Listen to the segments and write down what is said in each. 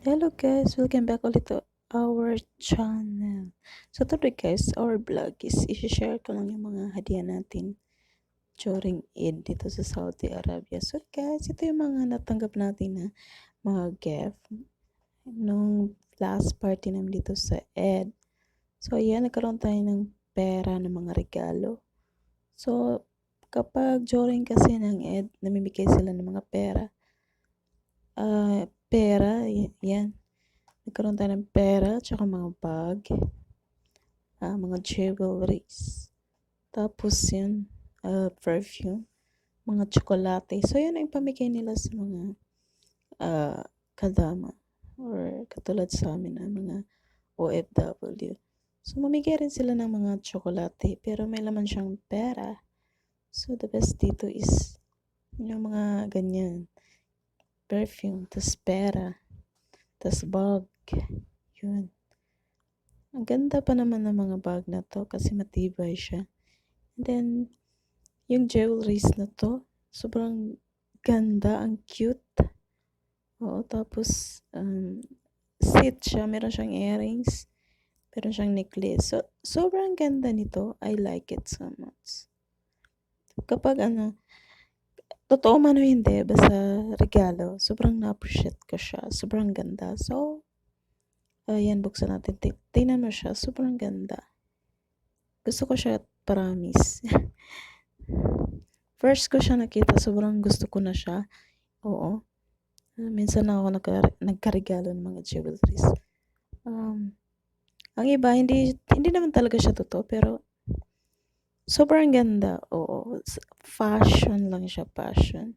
Hello guys, welcome back ulit to our channel. So today guys, our vlog is i-share ko lang yung mga hadiah natin during Eid dito sa Saudi Arabia. So guys, ito yung mga natanggap natin na mga gift nung last party namin dito sa Eid. So ayan, nagkaroon tayo ng pera ng mga regalo. So kapag during kasi ng Eid, namimigay sila ng mga pera. Yan. Nagkaroon tayo ng pera, tsaka mga bag, mga jewelries. Tapos yun, perfume, mga tsokolate. So yun ang pamigay nila sa mga kadama or katulad sa amin na mga OFW. So mamigay rin sila ng mga tsokolate pero may laman siyang pera. So the best dito is yung mga ganyan, perfume, tas pera, tas bag, yun. Ang ganda pa naman ng mga bag na to kasi matibay siya. And then, yung jewelries na to, sobrang ganda, ang cute. Oo, tapos, set siya, meron siyang earrings, meron siyang necklace. So, sobrang ganda nito. I like it so much. Kapag totoo man o hindi, basta regalo, sobrang na-appreciate ko siya. Sobrang ganda. So, ayan, buksan natin. Tingnan mo siya, sobrang ganda. Gusto ko siya, promise. First ko siya nakita, sobrang gusto ko na siya. Oo. Minsan lang ako nagkaregalo ng mga jewelries. Ang iba, hindi naman talaga siya totoo, pero sobrang ganda. Oo. Fashion lang siya, fashion.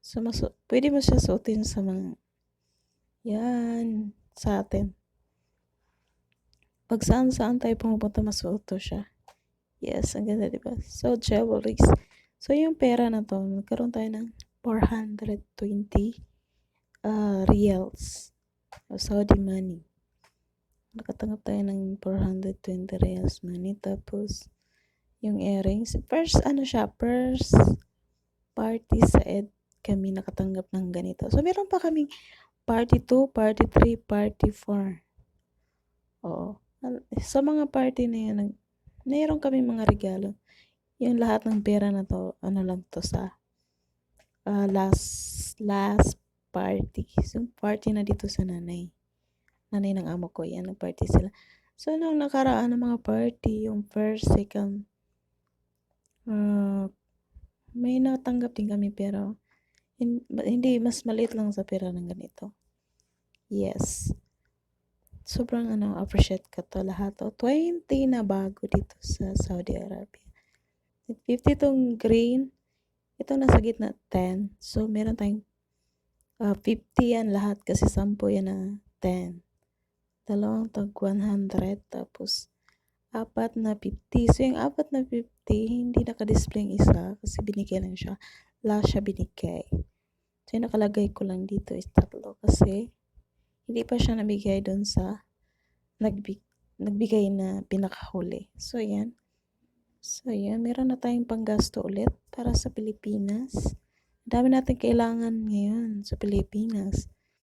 So, pwede mo siya suotin sa mga, yan, sa atin. Pag saan-saan tayo pumupunta, masuot to siya. Yes, ang ganda, diba? So, jewelries. So, yung pera na to, nagkaroon tayo ng 420 reals o Saudi money. Nakatanggap tayo ng 420 reals money. Tapos, yung earrings. First party sa Eid kami nakatanggap ng ganito. So, meron pa kaming party 2, party 3, party 4. Oo. Sa mga party na yun, mayroon kami mga regalo. Yung lahat ng pera na to, lang to sa last party. So, party na dito sa nanay ng amo ko. Yan, nag-party sila. So, nung nakaraan ng mga party, yung first, second, may natanggap din kami pero hindi, mas maliit lang sa pera ng ganito. Yes. Sobrang appreciate ko to lahat. 20 na bago dito sa Saudi Arabia. 50 tong green. Ito nasa gitna 10. So, meron tayong 50 yan lahat kasi 10 yan na 10. Dalawang tag 100 tapos 4 na 50. So, yung 4 na 50 hindi naka-display yung isa kasi binigay lang siya. Last siya binigay. So, yung nakalagay ko lang dito is 3 kasi hindi pa siya nabigay doon sa nagbigay na pinakahuli. So, yan. So, yan. Meron na tayong panggasto ulit para sa Pilipinas. Dami natin kailangan ngayon sa Pilipinas.